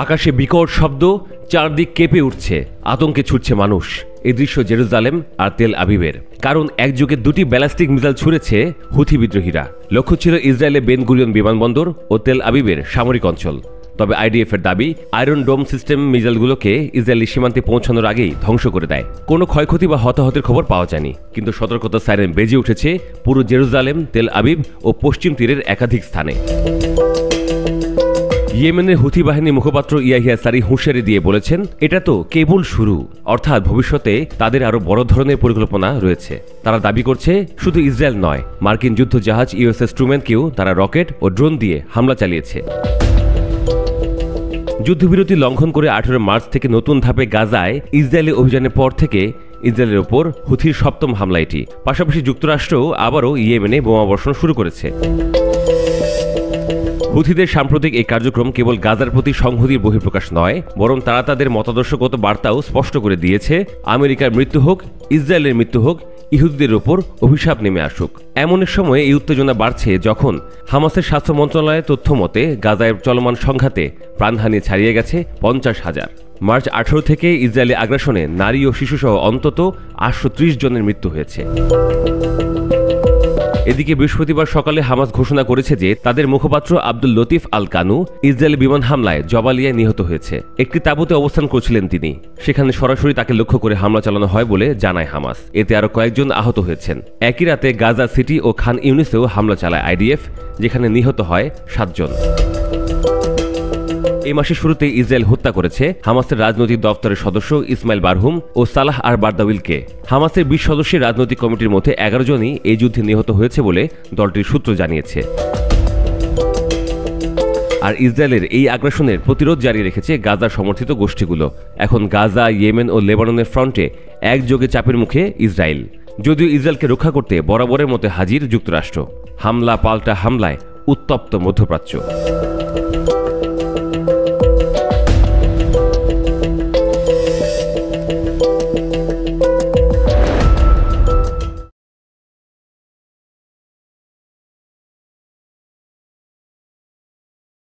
আকাশে বিকট শব্দ, চারদিক কেঁপে উঠছে, আতঙ্কে ছুটছে মানুষ। এই দৃশ্য জেরুজালেম আর তেল আবিবের। কারণ একযোগে দুটি ব্যালিস্টিক মিসাইল ছুঁড়েছে হুথি বিদ্রোহীরা। লক্ষ্য ছিল ইসরায়েলের বেন গুরিয়ন বিমানবন্দর ও তেল আবিবের সামরিক অঞ্চল। তবে আইডিএফ এর দাবি, আয়রন ডোম সিস্টেম মিসাইলগুলোকে ইসরায়েলি সীমান্তে পৌঁছানোর আগেই ধ্বংস করে দেয়। কোনো ক্ষয়ক্ষতি বা হতাহতের খবর পাওয়া যায়নি, কিন্তু সতর্কতা সাইরেন বেজে উঠেছে পুরো জেরুজালেম, তেল আবিব ও পশ্চিম তীরের একাধিক স্থানে। ইয়েমেনের হুথি বাহিনীর মুখপাত্র ইয়াহিয়া সারি হুঁশিয়ারি দিয়ে বলেছেন, এটা তো কেবল শুরু, অর্থাৎ ভবিষ্যতে তাদের আরো বড় ধরনের পরিকল্পনা রয়েছে। তারা দাবি করছে, শুধু ইসরায়েল নয়, মার্কিন যুদ্ধজাহাজ ইউএসএস ট্রুম্যানকেও তারা রকেট ও ড্রোন দিয়ে হামলা চালিয়েছে। যুদ্ধবিরতি লঙ্ঘন করে 18 মার্চ থেকে নতুন ধাপে গাজায় ইসরায়েলি অভিযানের পর থেকে ইসরায়েলের ওপর হুথির 7ম হামলা এটি। পাশাপাশি যুক্তরাষ্ট্রও আবারও ইয়েমেনে বোমাবর্ষণ শুরু করেছে। হুথিদের সাম্প্রতিক এই কার্যক্রম কেবল গাজার প্রতি সংহতির বহিঃপ্রকাশ নয়, বরং তারা তাদের মতাদর্শগত বার্তাও স্পষ্ট করে দিয়েছে, আমেরিকার মৃত্যু হোক, ইসরায়েলের মৃত্যু হোক, ইহুদিদের ওপর অভিশাপ নেমে আসুক। এমন এক সময়ে এই উত্তেজনা বাড়ছে যখন হামাসের স্বাস্থ্য মন্ত্রণালয়ের তথ্য মতে গাজায় চলমান সংঘাতে প্রাণহানি ছাড়িয়ে গেছে 50,000। মার্চ 18 থেকে ইসরায়েলি আগ্রাসনে নারী ও শিশুসহ অন্তত 830 জনের মৃত্যু হয়েছে। এদিকে বৃহস্পতিবার সকালে হামাস ঘোষণা করেছে যে তাদের মুখপাত্র আব্দুল লতিফ আল কানু ইসরায়েলি বিমান হামলায় জবালিয়ায় নিহত হয়েছে। একটি তাঁবুতে অবস্থান করছিলেন তিনি, সেখানে সরাসরি তাকে লক্ষ্য করে হামলা চালানো হয় বলে জানায় হামাস। এতে আরো কয়েকজন আহত হয়েছেন। একই রাতে গাজা সিটি ও খান ইউনিসেও হামলা চালায় আইডিএফ, যেখানে নিহত হয় 7 জন। এই মাসের শুরুতে ইসরায়েল হত্যা করেছে হামাসের রাজনৈতিক দপ্তরের সদস্য ইসমাইল বারহুম ও সালাহ আর বারদাউইলকে। হামাসের 20 সদস্যের রাজনৈতিক কমিটির মধ্যে 11 জনই এই যুদ্ধে নিহত হয়েছে বলে দলটির সূত্র জানিয়েছে। আর ইসরায়েলের এই আগ্রাসনের প্রতিরোধ জারি রেখেছে গাজা সমর্থিত গোষ্ঠীগুলো। এখন গাজা, ইয়েমেন ও লেবাননের ফ্রন্টে একযোগে চাপের মুখে ইসরায়েল। যদিও ইসরায়েলকে রক্ষা করতে বরাবরের মতো হাজির যুক্তরাষ্ট্র। হামলা পাল্টা হামলায় উত্তপ্ত মধ্যপ্রাচ্য।